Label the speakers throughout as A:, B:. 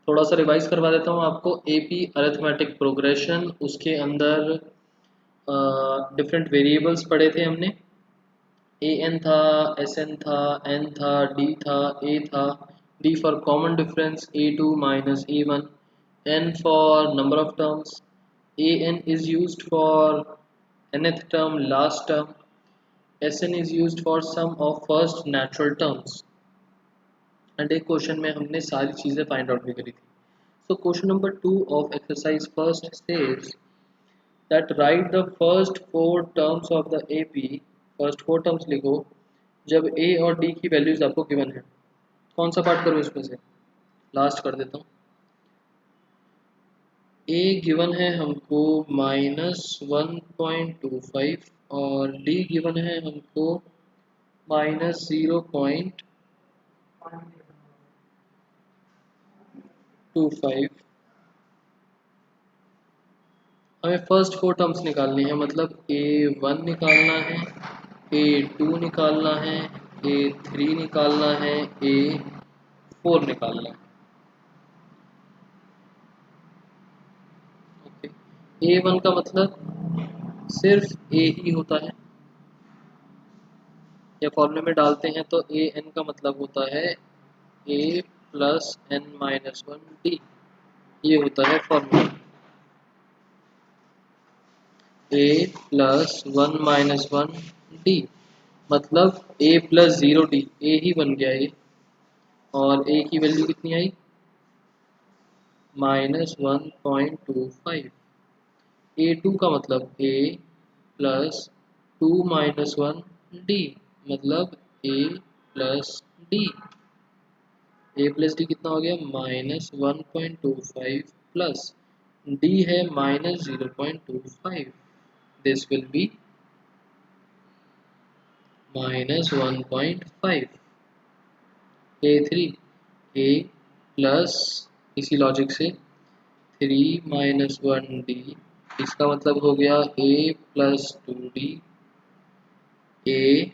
A: थोड़ा सा रिवाइज करवा देता हूँ आपको। एपी अरिथमेटिक प्रोग्रेशन, उसके अंदर डिफरेंट वेरिएबल्स पढ़े थे हमने। ए एन था, एस एन था, एन था, डी था, ए था। D for common difference, a two minus a one. N for number of terms, a n is use for nth term, last term. Sn is used for sum of first natural terms. And एक question में हमने सारी चीज़ें find out भी करी थी। So question number 2 of exercise first says that write the first four terms of the AP। First four terms लिखो जब A और D की वैल्यूज आपको गिवन है। कौन सा पार्ट करूँ इसमें से? लास्ट कर देता हूँ। A गिवन है हमको -1.25 और D गिवन है हमको -0.25। हमें फर्स्ट फोर टर्म्स निकालनी है, मतलब A1 निकालना है, A2 निकालना है, A3 निकालना है, A4 निकालना है। ओके, A1 का मतलब सिर्फ A ही होता है, या फॉर्मूले में डालते हैं तो AN का मतलब होता है A प्लस n-1 D। ये होता है फॉर्मूला। A प्लस 1-1 D मतलब A प्लस 0D, A ही बन गया ये। और A की वैल्यू कितनी आई? -1.25। A2 का मतलब A प्लस 2-1D मतलब A plus D। A plus D कितना हो गया? -1.25 प्लस D है -0.25। This will be -1.5। A3 A plus, इसी लॉजिक से 3-1D, इसका मतलब हो गया A plus 2D, A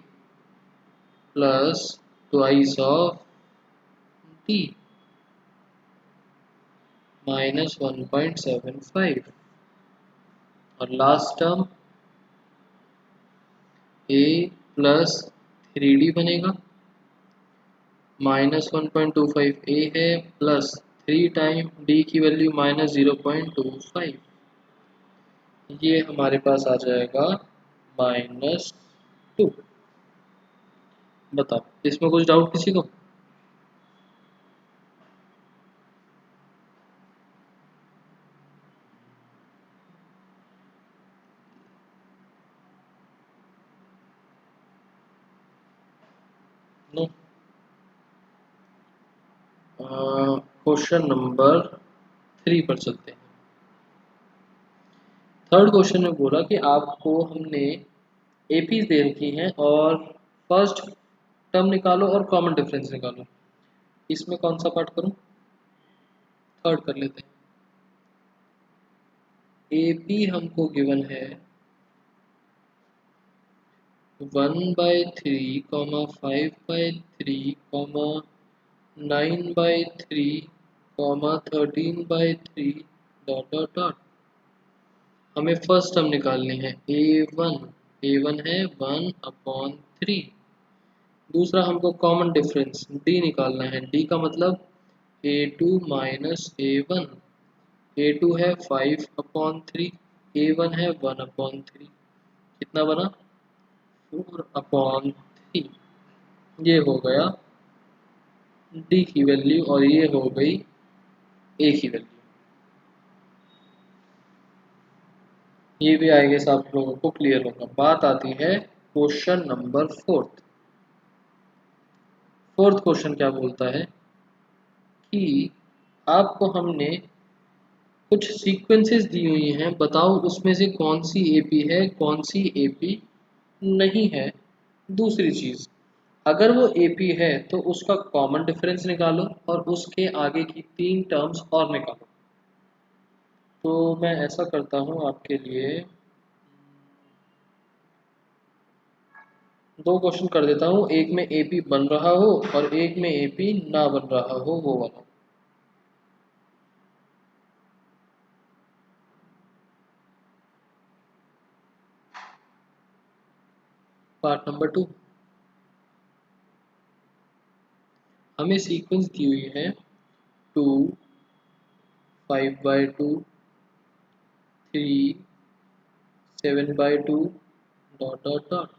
A: plus twice of D -1.75। और last term A plus 3D बनेगा, -1.25 A है प्लस 3 टाइम D की वैल्यू -0.25। ये हमारे पास आ जाएगा -2। बताओ इसमें कुछ डाउट किसी को? नो। क्वेश्चन नंबर 3 पर चलते हैं। थर्ड क्वेश्चन में बोला कि आपको हमने एपी दे रखी हैं और फर्स्ट टर्म निकालो और कॉमन डिफरेंस निकालो। इसमें कौन सा पार्ट करूं? थर्ड कर लेते हैं। एपी हमको गिवन है 1/3, 5/3, 9/3, 13/3 ... हमें फर्स्ट टर्म निकालनी है A1। A1 है 1/3। दूसरा हमको कॉमन डिफरेंस D निकालना है। D का मतलब A2 माइनस A1। A2 है 5/3, A1 है 1/3। कितना बना? 4/3। ये हो गया D की वैल्यू और ये हो गई A की वैल्यू। ये भी आएगा, आप लोगों को क्लियर होगा। बात आती है क्वेश्चन नंबर 4। फोर्थ क्वेश्चन क्या बोलता है कि आपको हमने कुछ सीक्वेंसेस दी हुई हैं, बताओ उसमें से कौन सी एपी है, कौन सी एपी नहीं है। दूसरी चीज, अगर वो एपी है तो उसका कॉमन डिफरेंस निकालो और उसके आगे की 3 टर्म्स और निकालो। तो मैं ऐसा करता हूँ आपके लिए, 2 क्वेश्चन कर देता हूँ। एक में एपी बन रहा हो और एक में एपी ना बन रहा हो, वो वाला। पार्ट नंबर 2, हमें सीक्वेंस दी हुई है 2, 5/2, 3, 7/2 डॉट डॉट डॉट।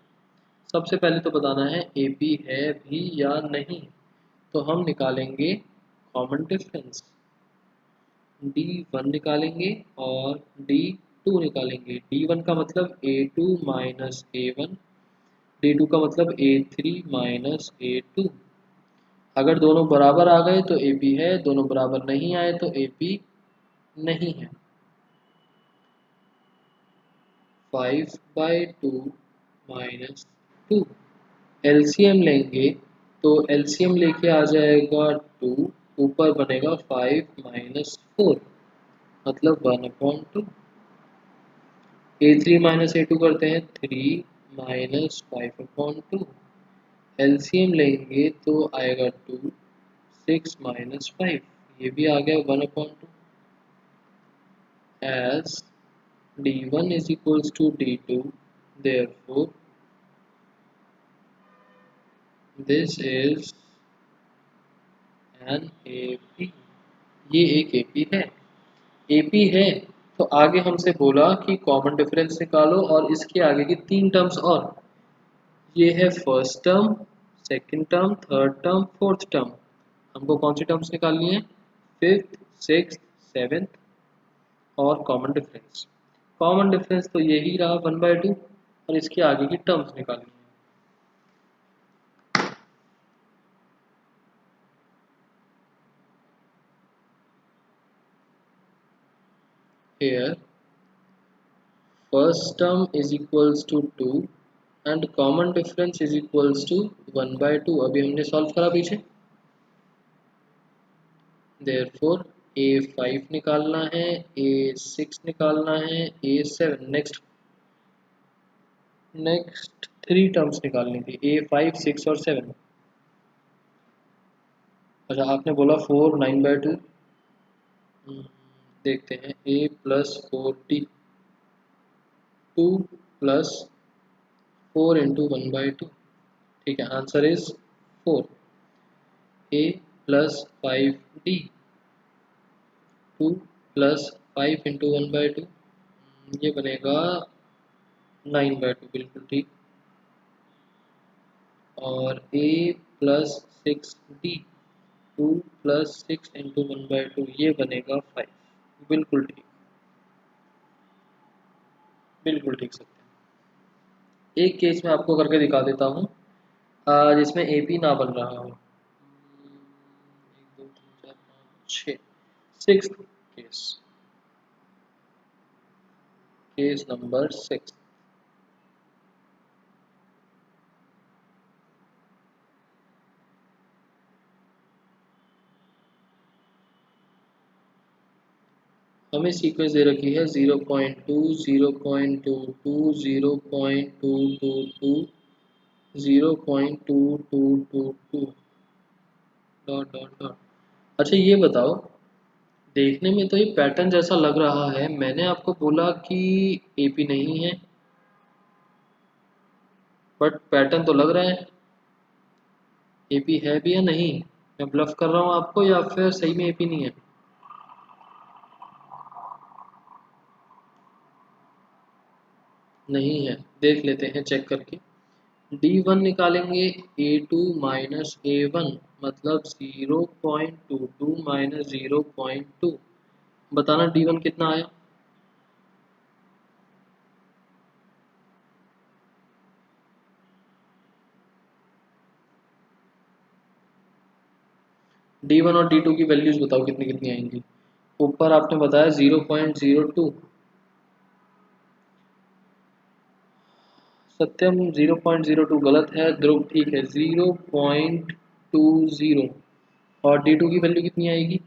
A: सबसे पहले तो बताना है ए पी है भी या नहीं, तो हम निकालेंगे कॉमन डिफरेंस, D1 निकालेंगे और D2 निकालेंगे। D1 का मतलब A2 माइनस A1, D2 का मतलब A3 माइनस A2। अगर दोनों बराबर आ गए तो AP है, दोनों बराबर नहीं आए तो AP नहीं है। 5/2 माइनस 2, एलसीएम लेंगे तो एलसीएम लेके आ जाएगा 2, ऊपर बनेगा 5 माइनस 4 मतलब 1/2। A3 माइनस A2 करते हैं 3 माइनस 5/2, एलसीएम लेंगे तो आएगा 2, 6 माइनस 5, ये भी आ गया 1/2। As D1 is equals to D2, therefore this is an AP। ये एक AP है। AP है तो आगे हमसे बोला कि कॉमन डिफरेंस निकालो और इसके आगे की 3 टर्म्स और, ये है first term, second term, third term, fourth term. हमको कौन सी टर्म्स निकालनी है? फिफ्थ, सिक्स्थ, सेवेंथ और कॉमन डिफरेंस। कॉमन डिफरेंस तो यही रहा 1/2 और इसके आगे की टर्म्स निकालनी है। Here first term is equals to 2 and common difference is equals to 1/2। अभी हमने सॉल्व करा पीछे, therefore A5 निकालना है, A6 निकालना है, A7। नेक्स्ट 3 टर्म्स निकालनी थी, A5, 6 और 7। अच्छा आपने बोला 4 9/2, देखते हैं A plus 4D, 2 plus 4 into 1/2, ठीक है answer is 4। A plus 5D, 2 plus 5 into 1/2, ये बनेगा 9/2, बिल्कुल ठीक। और A plus 6D, 2 plus 6 into 1/2, ये बनेगा 5, बिल्कुल ठीक, बिल्कुल ठीक सकते हैं। एक केस में आपको करके दिखा देता हूँ जिसमें AP ना बन रहा हो। 1 2 3 4 5 6, सिक्स्थ केस, केस नंबर 6। हमें सीक्वेंस दे रखी है 0.2 0.22 0.222 0.2222 डॉट डॉट डॉट। अच्छा ये बताओ, देखने में तो ये पैटर्न जैसा लग रहा है, मैंने आपको बोला कि एपी नहीं है, बट पैटर्न तो लग रहा है एपी है भी या नहीं। मैं ब्लफ कर रहा हूँ आपको या फिर सही में एपी नहीं है? नहीं है, देख लेते हैं चेक करके। D1 निकालेंगे A2 माइनस A1 मतलब 0.22 माइनस 0.2, बताना D1 कितना आया। D1 और D2 की वैल्यूज बताओ कितनी कितनी आएंगी। ऊपर आपने बताया 0.02, सत्यम 0.02 गलत है, ध्रुव ठीक है 0.20। और D2 की वैल्यू कितनी आएगी?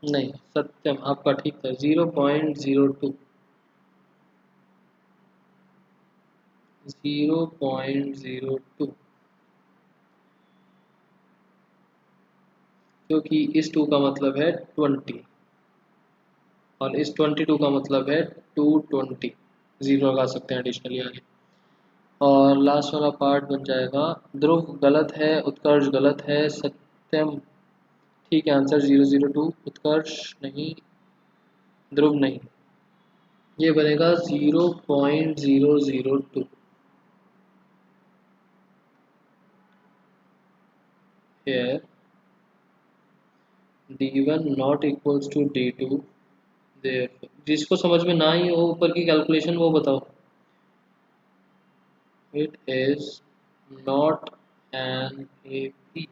A: नहीं, सत्यम आपका ठीक था 0.02। 0.02, क्योंकि इस 2 का मतलब है 20 और इस 22 का मतलब है 220, जीरो लगा सकते हैं एडिशनली आगे। और लास्ट वाला पार्ट बन जाएगा ध्रुव गलत है, उत्कर्ष गलत है, सत्यम ठीक है। आंसर 002, उत्कर्ष नहीं, ध्रुव नहीं। ये बनेगा 0.002। here d1 not equals to d2, therefore जिसको समझ में ना ही हो ऊपर की कैलकुलेशन वो बताओ। It is not an AP,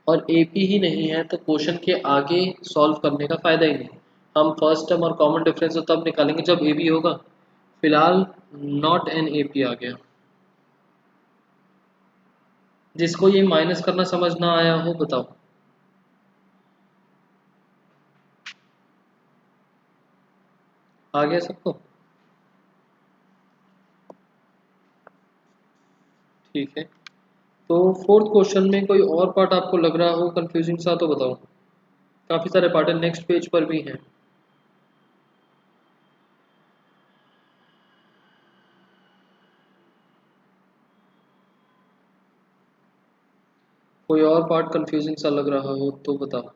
A: और एपी ही नहीं है तो क्वेश्चन के आगे सॉल्व करने का फायदा ही नहीं। हम फर्स्ट टर्म और कॉमन डिफरेंस तो तब निकालेंगे जब ए बी होगा। फिलहाल नॉट एन एपी आ गया। जिसको ये माइनस करना समझ ना आया हो बताओ। आ गया सबको? ठीक है, तो फोर्थ क्वेश्चन में कोई और पार्ट आपको लग रहा हो कंफ्यूजिंग सा तो बताओ। काफी सारे पार्ट है, नेक्स्ट पेज पर भी हैं। कोई और पार्ट कंफ्यूजिंग सा लग रहा हो तो बताओ।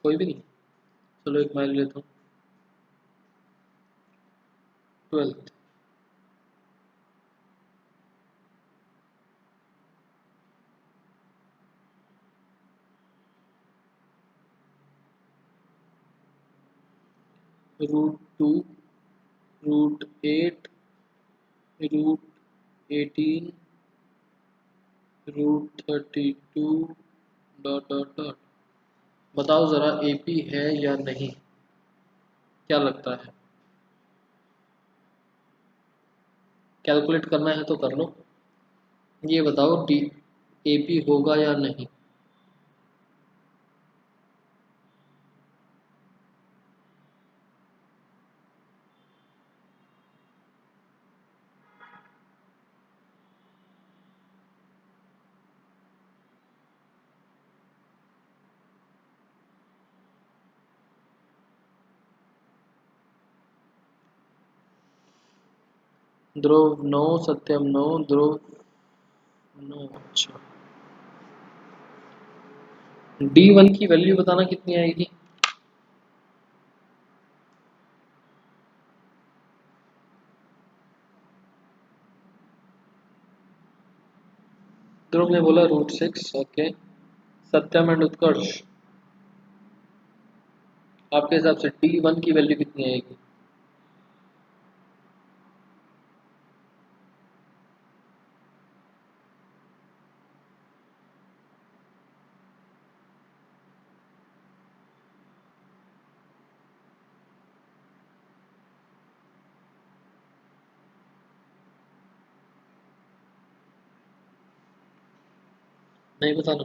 A: कोई भी नहीं? चलो एक माइल लेता हूँ। 12th। √2, √8, √18, √32 dot dot dot. बताओ जरा एपी है या नहीं, क्या लगता है? कैलकुलेट करना है तो कर लो। ये बताओ डी एपी होगा या नहीं। ध्रुव नो, सत्यम नो, ध्रुव नो। अच्छा, D1 की वैल्यू बताना कितनी आएगी। ध्रुव ने बोला √6। ओके, सत्यम एंड उत्कर्ष आपके हिसाब से D1 की वैल्यू कितनी आएगी। नहीं बताना।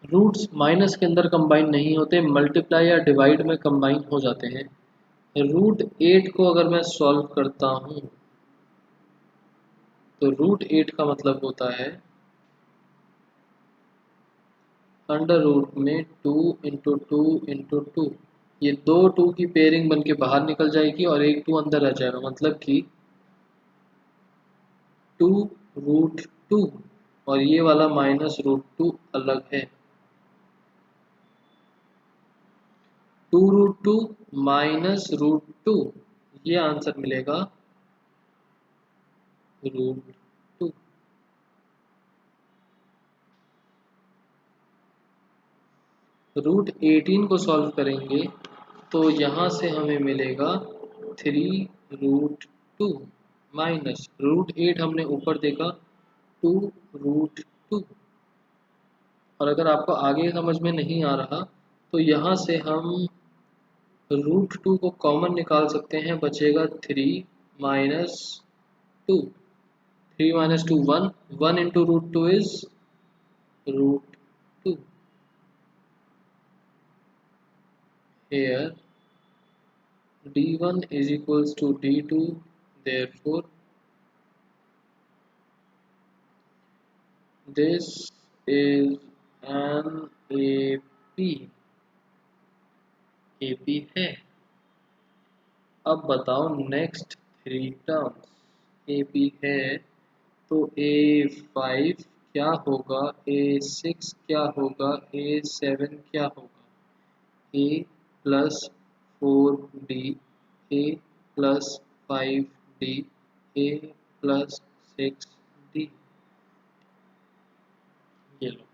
A: रूट्स माइनस के अंदर कंबाइन नहीं होते, मल्टीप्लाई या डिवाइड में कंबाइन हो जाते हैं। √8 को अगर मैं सॉल्व करता हूँ तो √8 का मतलब होता है अंडर रूट में 2 इंटू 2 इंटू 2। ये दो 2 की पेयरिंग बन के बाहर निकल जाएगी और एक 2 अंदर रह जाएगा, मतलब कि 2√2, और ये वाला -√2 अलग है। 2√2 -√2, ये आंसर मिलेगा √2। √18 को सॉल्व करेंगे तो यहाँ से हमें मिलेगा 3√2 माइनस √8 हमने ऊपर देखा 2√2। और अगर आपको आगे समझ में नहीं आ रहा तो यहाँ से हम √2 को कॉमन निकाल सकते हैं, बचेगा 3 - 2। 3 - 2 1, 1 into √2 is √2। Here d1 is equals to d2, therefore this is an AP। AP है। अब बताओ नेक्स्ट 3 टर्म्स। AP है तो A5 क्या होगा, A6 क्या होगा, A7 क्या होगा। A plus 4D, A plus 5D, A plus 6D। ये लो,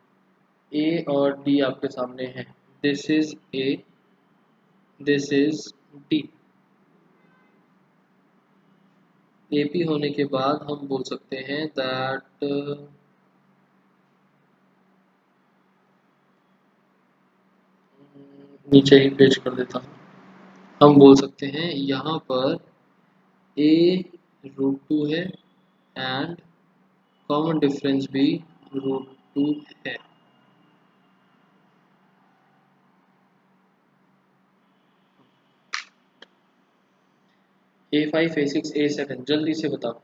A: A और D आपके सामने है। This is A, this is D। AP होने के बाद हम बोल सकते हैं दैट नीचे ही पेज कर देता हूँ। हम बोल सकते हैं यहाँ पर A√2 है एंड कॉमन डिफरेंस भी √2 है। A5, A6, A7 जल्दी से बताओ।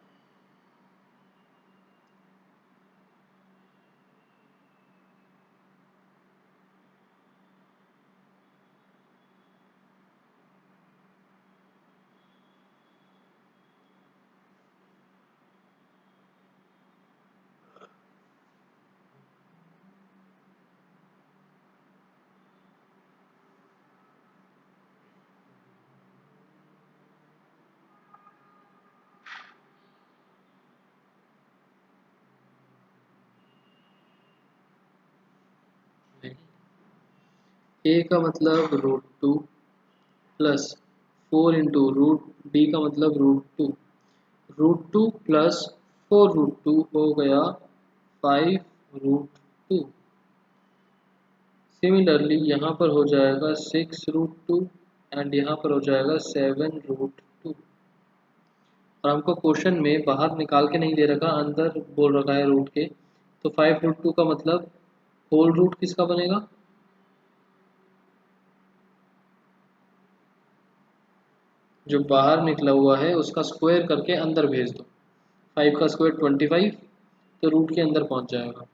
A: A का मतलब √2 प्लस 4 इंटू √D का मतलब √2, √2 प्लस 4√2 हो गया 5√2। सिमिलरली यहाँ पर हो जाएगा 6√2 एंड यहाँ पर हो जाएगा 7√2। और हमको क्वेश्चन में बाहर निकाल के नहीं दे रखा, अंदर बोल रखा है रूट के, तो 5√2 का मतलब होल रूट किसका बनेगा, जो बाहर निकला हुआ है उसका स्क्वायर करके अंदर भेज दो। 5 का स्क्वायर 25, तो रूट के अंदर पहुंच जाएगा।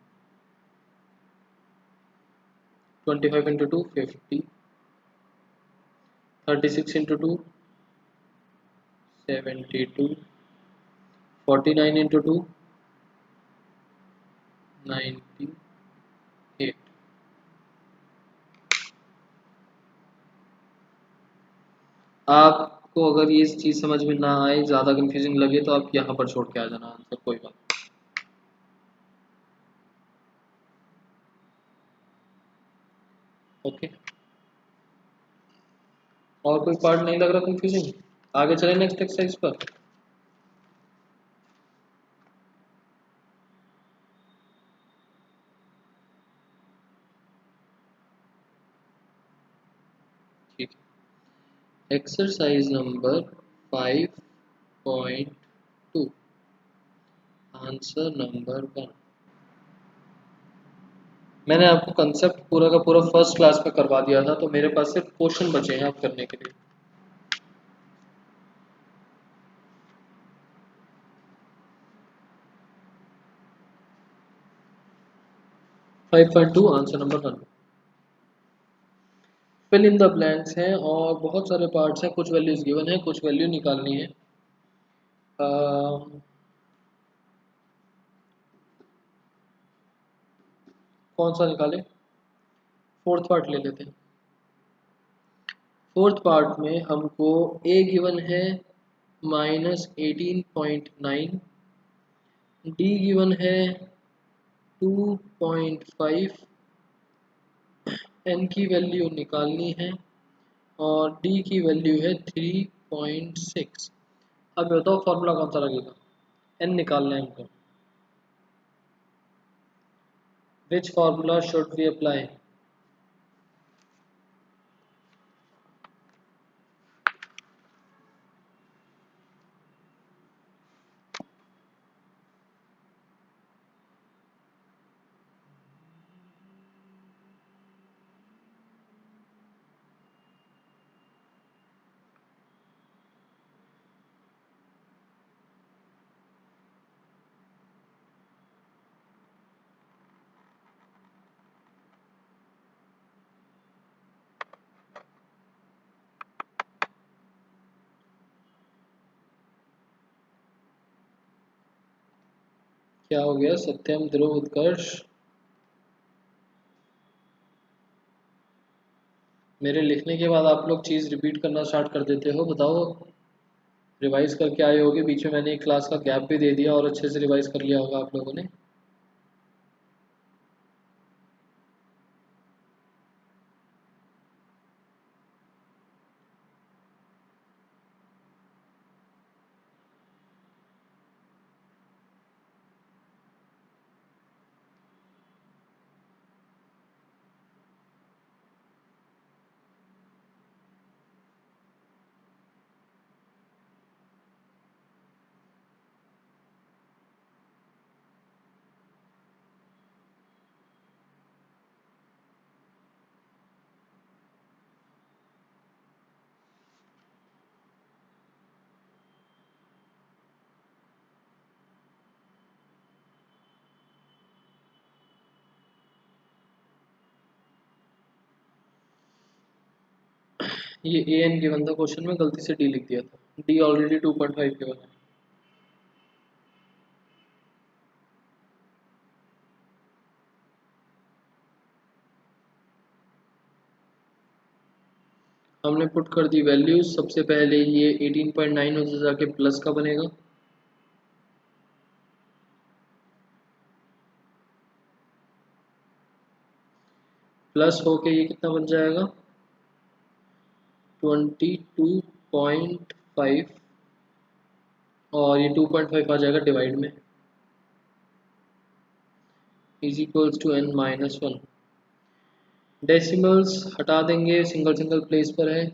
A: 25 इंटू 2 50, 36 इंटू 2 72, 49 इंटू 2 98। आपको अगर ये चीज़ समझ में ना आए, ज़्यादा कंफ्यूजिंग लगे, तो आप यहाँ पर छोड़ के आ जाना आंसर, कोई बात। ओके, और कोई पार्ट नहीं लग रहा कंफ्यूजिंग, आगे चले नेक्स्ट एक्सरसाइज पर। ठीक है, एक्सरसाइज नंबर 5.2, आंसर नंबर 1। मैंने आपको कंसेप्ट पूरा का पूरा फर्स्ट क्लास में करवा दिया था, तो मेरे पास सिर्फ क्वेश्चन बचे हैं आप करने के लिए। 5.2 answer number 1। Fill in the blanks हैं और बहुत सारे पार्ट्स हैं, कुछ वैल्यूज गिवन है, कुछ वैल्यू निकालनी है। कौन सा निकाले, फोर्थ पार्ट ले लेते हैं। फोर्थ पार्ट में हमको ए गिवन है -18.9, डी गिवन है 2.5, एन की वैल्यू निकालनी है और डी की वैल्यू है 3.6। अब बताओ फॉर्मूला कौन सा लगेगा, एन निकालना है हमको। Which formula should we apply. क्या हो गया? सत्यम, ध्रुव, उत्कर्ष, मेरे लिखने के बाद आप लोग चीज़ रिपीट करना स्टार्ट कर देते हो। बताओ, रिवाइज करके आए होगे? बीच में मैंने एक क्लास का गैप भी दे दिया और अच्छे से रिवाइज कर लिया होगा आप लोगों ने। ये ए एन गिवन था क्वेश्चन में, गलती से डी लिख दिया था। डी ऑलरेडी 2.5 गिवन है। हमने पुट कर दी वैल्यूज। सबसे पहले ये 18.9 उधर जाके प्लस का बनेगा, प्लस होके ये कितना बन जाएगा? 22.5, और ये 2.5 आ जाएगा डिवाइड में, is equals to n minus 1। Decimals हटा देंगे, सिंगल सिंगल प्लेस पर है,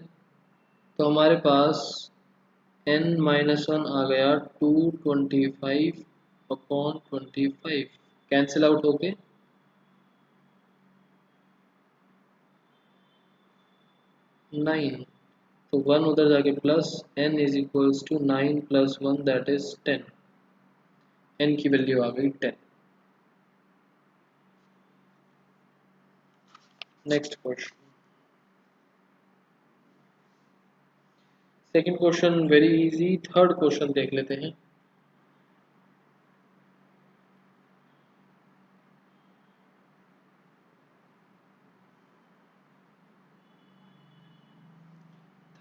A: तो हमारे पास n माइनस 1 आ गया 225 अपॉन 25, कैंसिल आउट होके 9, तो 1 उधर जाके plus, n is equals to 9 plus 1 that is 10। n की वैल्यू आ गई 10। Next question, second question very easy. Third question देख लेते हैं।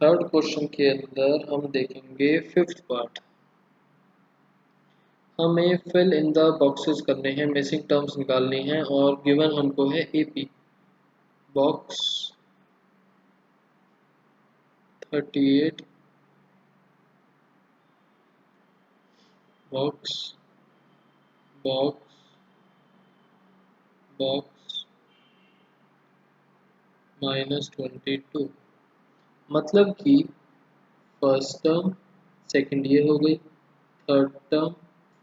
A: थर्ड क्वेश्चन के अंदर हम देखेंगे फिफ्थ पार्ट। हमें फिल इन द बॉक्सेस करने हैं, मिसिंग टर्म्स निकालनी है, और गिवन हमको है AP box 38, box box box -22। मतलब कि फर्स्ट टर्म सेकंड ये हो गई, third term,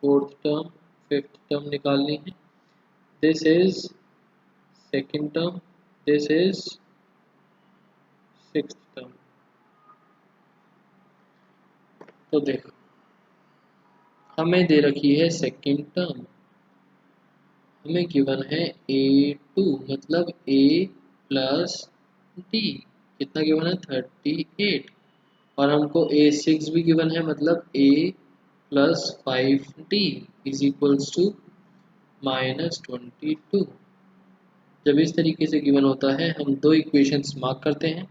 A: fourth term, fifth term निकालनी है। This is second term, this is sixth term. तो देखो, हमें दे रखी है सेकंड टर्म, हमें गिवन है A2, मतलब A प्लस D, कितना गिवन है? 38, और हमको A6 भी गिवन है, मतलब A plus 5D is equals to -22। जब इस तरीके से गिवन होता है, हम दो इक्वेशंस मार्क करते हैं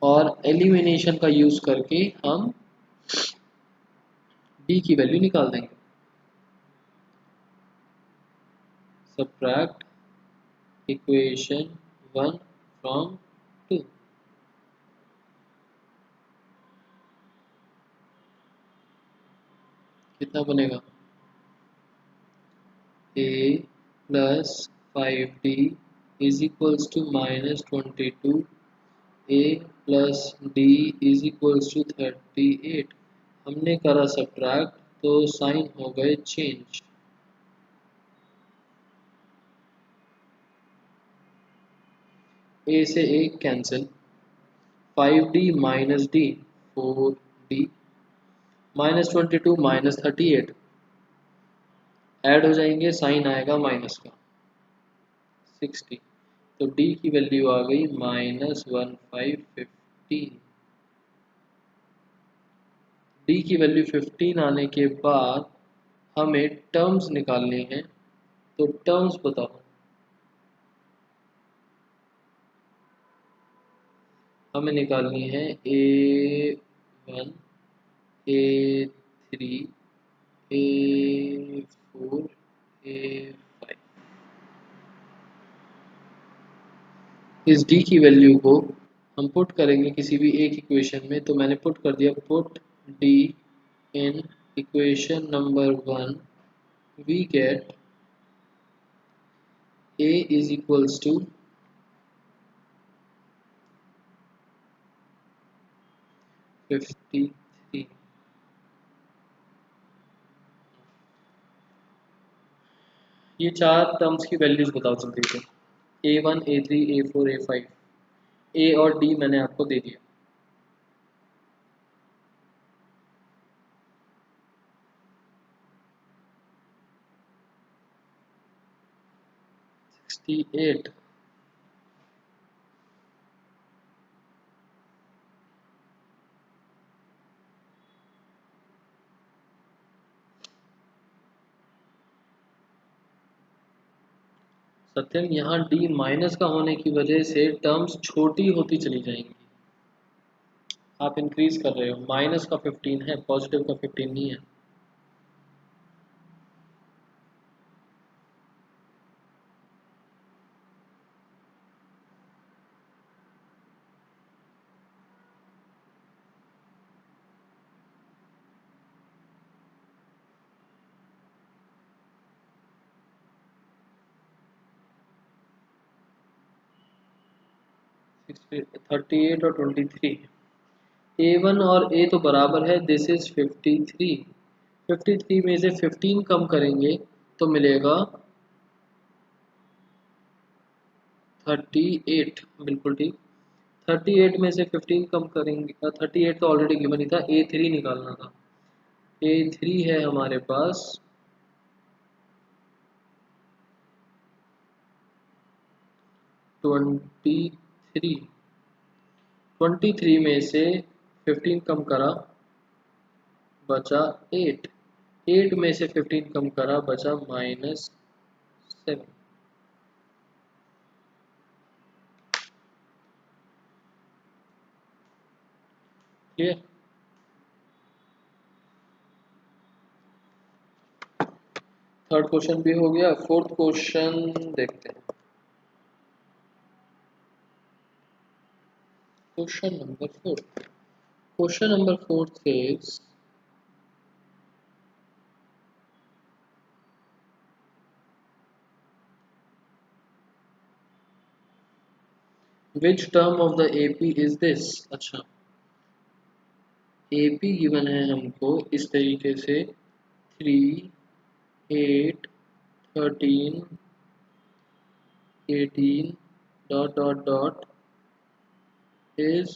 A: और एलिमिनेशन का यूज करके हम D की वैल्यू निकाल देंगे। सब्ट्रैक्ट इक्वेशन 1 फ्रॉम 2, कितना बनेगा? A plus 5D is equals to -22, A plus D is equals to 38। हमने करा सब्ट्रैक्ट, तो साइन हो गए चेंज। A से A cancel, 5D minus D 4D, -22 -38 add हो जाएंगे, साइन आएगा माइनस का 60, तो D की वैल्यू आ गई -1515। D की वैल्यू 15 आने के बाद हमें टर्म्स निकालनी है, तो टर्म्स बताओ। हमें निकालनी है A1, A3, A4, A5। इस डी की वैल्यू को हम पुट करेंगे किसी भी एक इक्वेशन में, तो मैंने पुट कर दिया, put D in equation number 1, we get A is equals to 53। ये चार टर्म्स की वैल्यूज बताओ जल्दी से। A1, A3, A4, A5। ए और डी मैंने आपको दे दिया। 68। सत्यम, यहाँ डी माइनस का होने की वजह से टर्म्स छोटी होती चली जाएंगी। आप इंक्रीज कर रहे हो, माइनस का 15 है, पॉजिटिव का 15 नहीं है। थर्टी एट और 23। A1 और A तो बराबर है, दिस इज 53। 53 में से 15 कम करेंगे तो मिलेगा 38। बिल्कुल ठीक। 38 में से 15 कम करेंगे, 38 तो ऑलरेडी गिवन ही था, A3 निकालना था। A3 है हमारे पास 23। 23 में से 15 कम करा, बचा 8। 8 में से 15 कम करा, बचा -7। क्लियर। थर्ड क्वेश्चन भी हो गया। फोर्थ क्वेश्चन देखते हैं। Question number 4। Question number 4 says which term of the AP is this। अच्छा, AP गिवन है हमको इस तरीके से 3, 8, 13, 18 डॉट डॉट डॉट is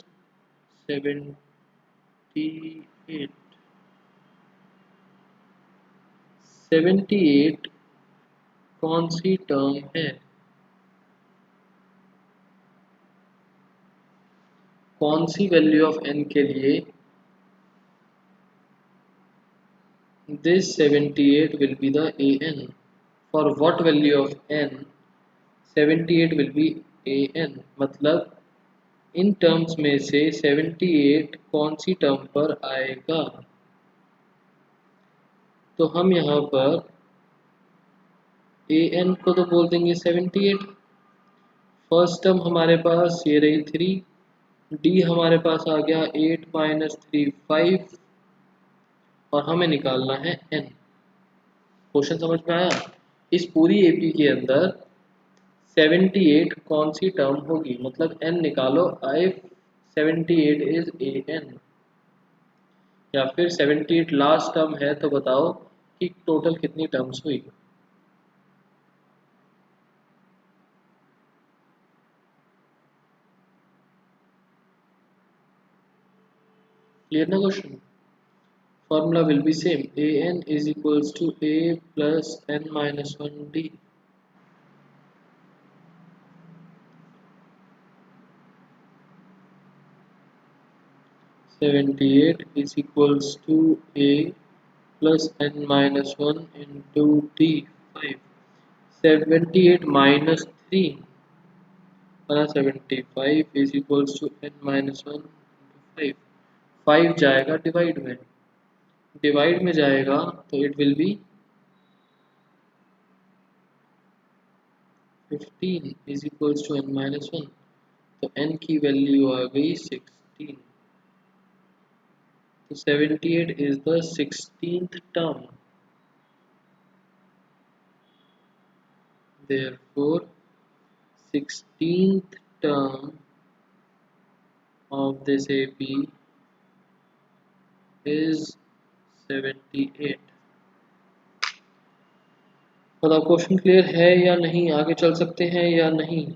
A: 78। 78 कौन सी टर्म है? कौन सी वैल्यू ऑफ n के लिए this 78 will be the an? For what value of n 78 will be an? मतलब इन टर्म्स में से 78 कौन सी टर्म पर आएगा? तो हम यहाँ पर an को तो बोल देंगे 78। फर्स्ट टर्म हमारे पास ये रही 3, डी हमारे पास आ गया 8 माइनस 3 5, और हमें निकालना है n। क्वेश्चन समझ में आया? इस पूरी एपी के अंदर 78 कौन सी टर्म होगी, मतलब n निकालो, आई 78 इज an, या फिर 78 लास्ट टर्म है तो बताओ कि टोटल कितनी टर्म्स हुई। क्लियर ना question? Formula will be same, an is equals to a plus n minus 1d। 78 is equals to a plus n minus one into D 5 78 minus three बना 75 is equals to n minus one into five. Five जाएगा divide में जाएगा तो it will be 15 is equals to n minus one. तो n की value आ गई 16। तो 78 is the 16th term. Therefore, 16th term of this AP is 78। बताओ क्वेश्चन क्लियर है या नहीं, आगे चल सकते हैं या नहीं।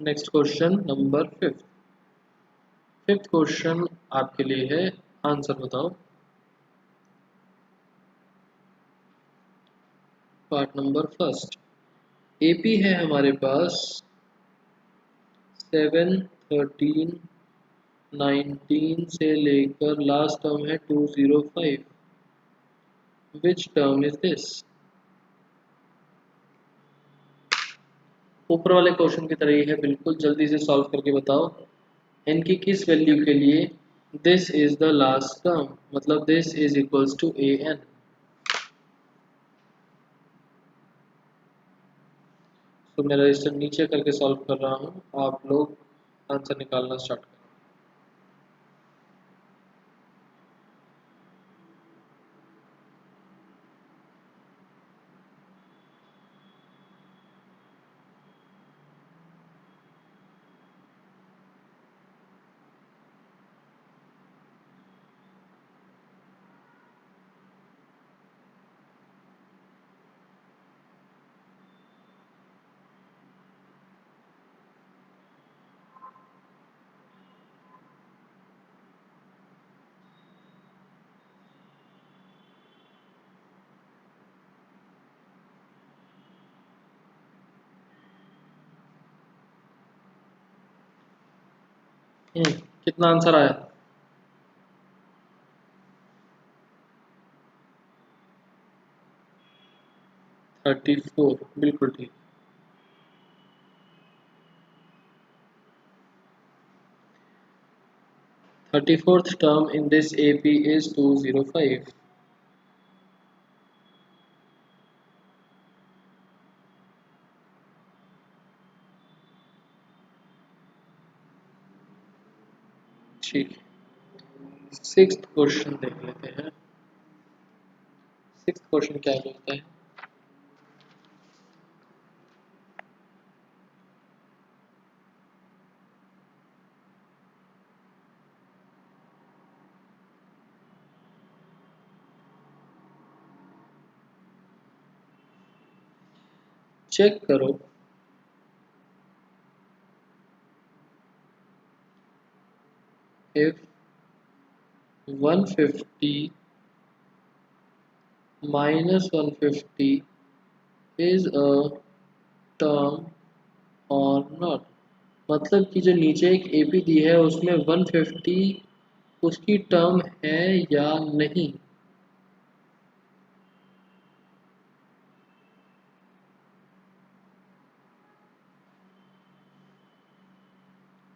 A: Next question number fifth question आपके लिए है, आंसर बताओ। पार्ट नंबर फर्स्ट, एपी है हमारे पास 7, 13, 19 से लेकर लास्ट टर्म है 205। Which term is this. ऊपर वाले क्वेश्चन की तरह ही है बिल्कुल, जल्दी से सॉल्व करके बताओ n की किस वैल्यू के लिए this is the last term, मतलब this is equals to a n. तो मैं रजिस्टर नीचे करके सॉल्व कर रहा हूँ, आप लोग आंसर निकालना स्टार्ट करें। कितना आंसर आया। 34, बिल्कुल ठीक। Thirty fourth term in this AP is 205। ठीक, सिक्स्थ क्वेश्चन देख लेते हैं। सिक्स्थ क्वेश्चन क्या बोलता है। चेक करो if 150 minus 150 is a term or not। मतलब कि जो नीचे एक एपी दी है उसमें 150 उसकी टर्म है या नहीं।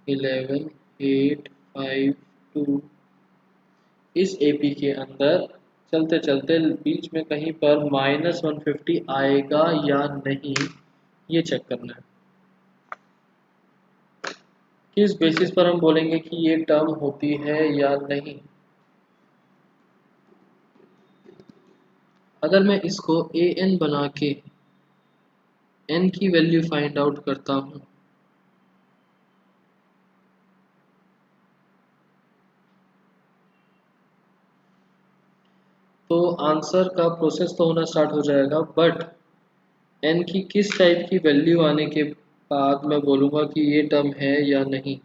A: इलेवन 8 5 2 इस एपी के अंदर चलते चलते बीच में कहीं पर -150 आएगा या नहीं, ये चेक करना है। किस बेसिस पर हम बोलेंगे कि ये टर्म होती है या नहीं। अगर मैं इसको ए एन बना के n की वैल्यू फाइंड आउट करता हूँ तो आंसर का प्रोसेस तो होना स्टार्ट हो जाएगा, बट n की किस टाइप की वैल्यू आने के बाद मैं बोलूँगा कि ये टर्म है या नहीं।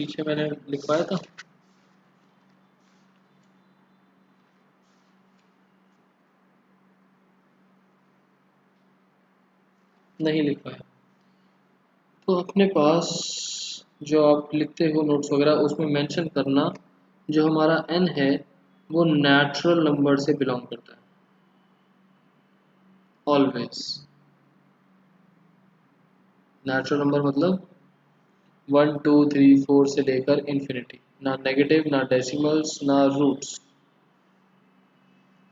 A: पीछे मैंने लिखवाया था। नहीं लिखवाया। तो अपने पास जो आप लिखते हो नोट्स वगैरह उसमें मेंशन करना जो हमारा n है वो नेचुरल नंबर से बिलोंग करता है ऑलवेज। नेचुरल नंबर मतलब 1 2 3 4 से लेकर इन्फिनिटी, ना नेगेटिव ना डेसिमल्स ना रूट्स।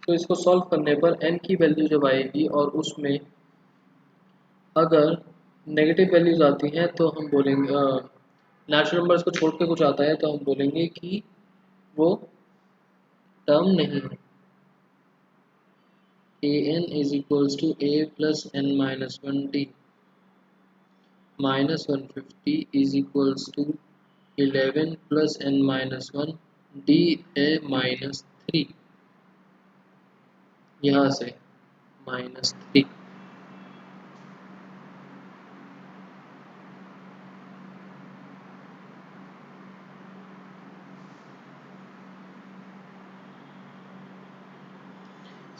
A: तो इसको सॉल्व करने पर n की वैल्यू जब आएगी और उसमें अगर नेगेटिव वैल्यूज आती हैं तो हम बोलेंगे नेचुरल नंबर्स को छोड़ के कुछ आता है तो हम बोलेंगे कि वो टर्म नहीं है। an is equals to a plus n minus 1 d minus 150 is equals to 11 plus n minus 1 d है -3, यहाँ से -3।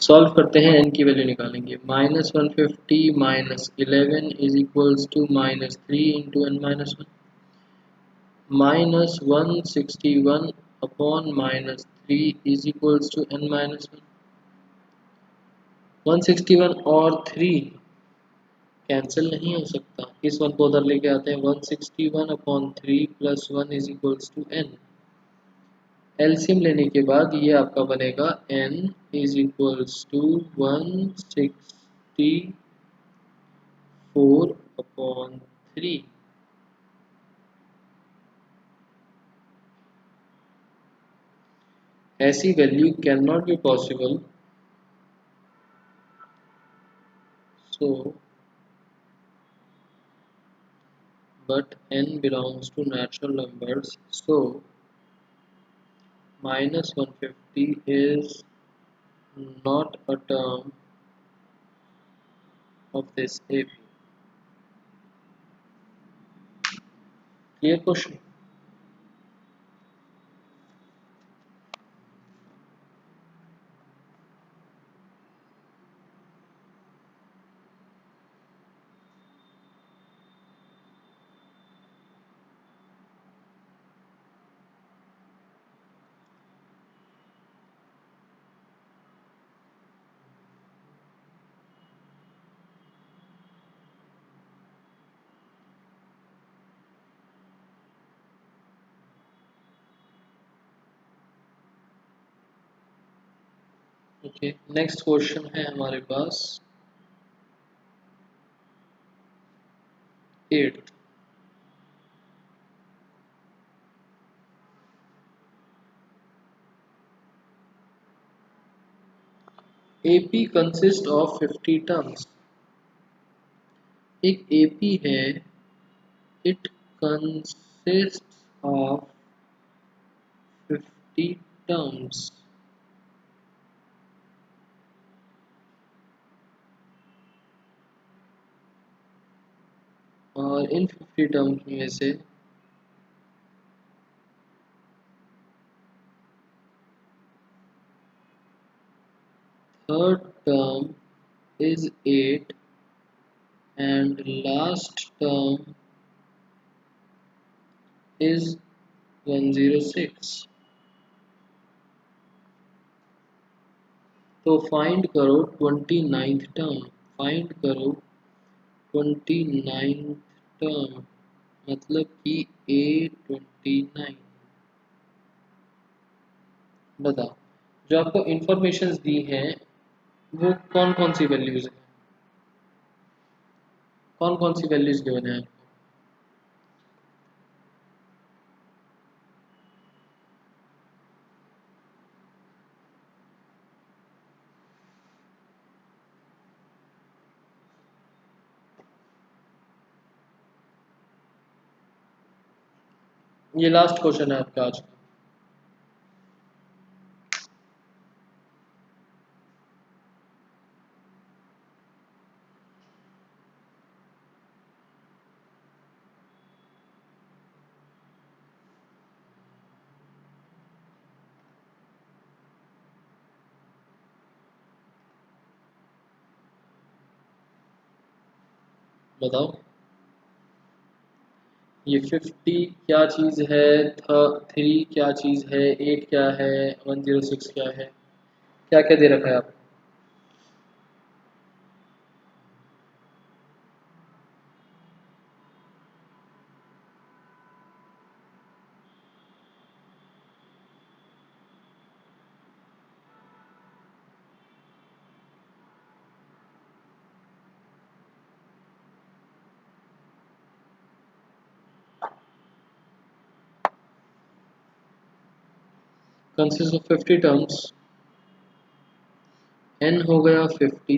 A: सॉल्व करते हैं n की वैल्यू निकालेंगे। -150 minus 11 is equals to -3 into n minus 1 -161 upon -3 is equals to n minus 1। 161 और 3 cancel नहीं हो सकता, इस वन को उधर लेके आते हैं। 161 upon 3 plus 1 is equals to n। LCM लेने के बाद ये आपका बनेगा n is equals to 164 upon 3। ऐसी value can not be possible, so but n belongs to natural numbers, so -150 is not a term of this AP। Clear question? Okay, next question है हमारे पास 8th। AP consist of 50 terms. एक AP है, it consist of 50 terms. और इन 50 terms में से third term is 8 and last term is 106। तो find करो 29th term. Find करो 29th टर्म मतलब कि A29। बताओ, जो आपको इंफॉर्मेशंस दी हैं वो कौन कौन सी वैल्यूज हैं, कौन कौन सी वैल्यूज गिवन है? ये लास्ट क्वेश्चन है आपका आज का। बताओ ये 50 क्या चीज़ है, 3 क्या चीज़ है, 8 क्या है, 106 क्या है, क्या क्या दे रखा है आप। कंसिस्ट ऑफ 50 टर्म्स, n हो गया 50,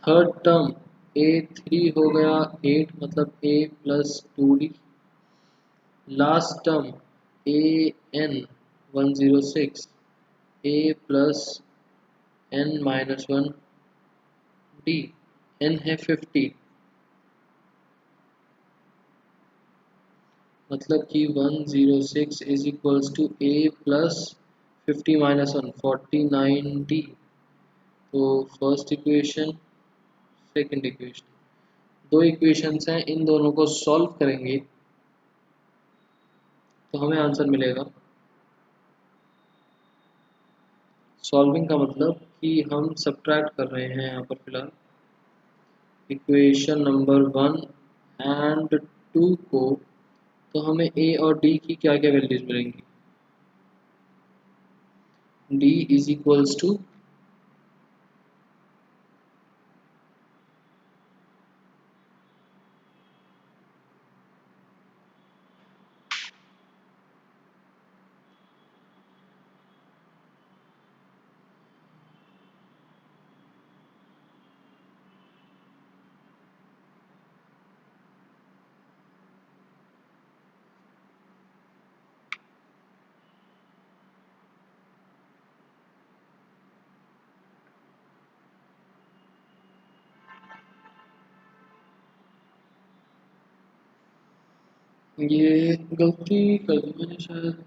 A: थर्ड टर्म a3 हो गया 8 मतलब a plus 2d, last term a n 106 a plus n minus 1 d, n है 50 मतलब कि 106 is equals to a plus 50 minus 1 49d। तो फर्स्ट इक्वेशन, सेकंड इक्वेशन, दो इक्वेशंस हैं, इन दोनों को सॉल्व करेंगे तो हमें आंसर मिलेगा। सॉल्विंग का मतलब कि हम सब्ट्रैक्ट कर रहे हैं यहाँ पर फिलहाल इक्वेशन नंबर 1 एंड 2 को, तो हमें a और d की क्या क्या वैल्यूज मिलेंगी। d इज इक्वल्स टू, ये गलती कर दी मैंने शायद,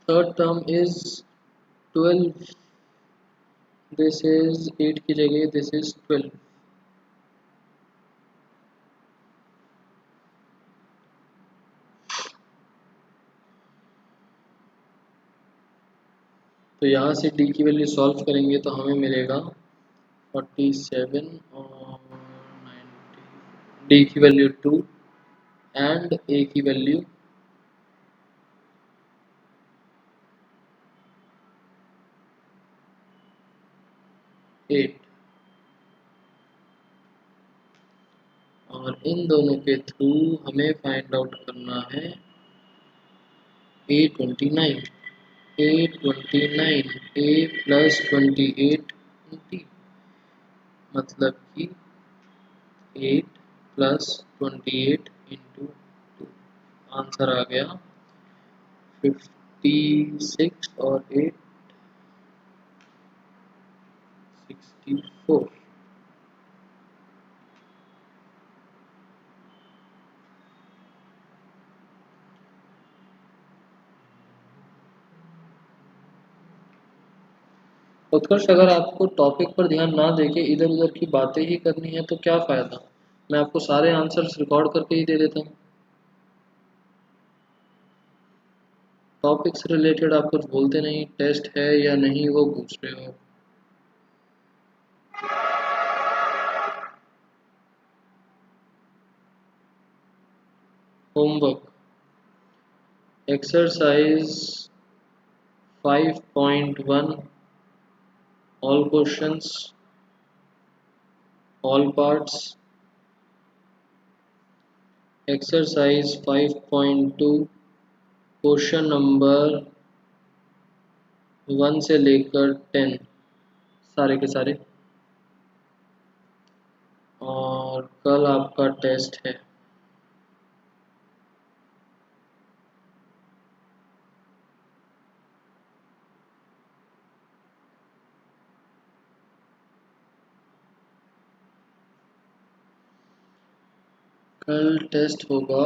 A: third term is 12, this is 8 की जगह दिस इज 12। तो यहाँ से d की वैल्यू सॉल्व करेंगे तो हमें मिलेगा 47 और 90, d की वैल्यू 2 एंड a की वैल्यू 8, और इन दोनों के थ्रू हमें फाइंड आउट करना है a29, a29 a plus 28 d, मतलब कि 8 प्लस 28 इंटू 2, आंसर आ गया 56 और 8 64। उत्कर्ष, अगर आपको टॉपिक पर ध्यान ना देके इधर उधर की बातें ही करनी है तो क्या फ़ायदा, मैं आपको सारे आंसर्स रिकॉर्ड करके ही दे देता हूँ। टॉपिक से रिलेटेड आप कुछ बोलते नहीं, टेस्ट है या नहीं वो पूछ रहे हो। Homework, exercise 5.1, all questions, all parts. Exercise 5.2, question number 1 से लेकर 10 सारे के सारे, और कल आपका टेस्ट है। कल टेस्ट होगा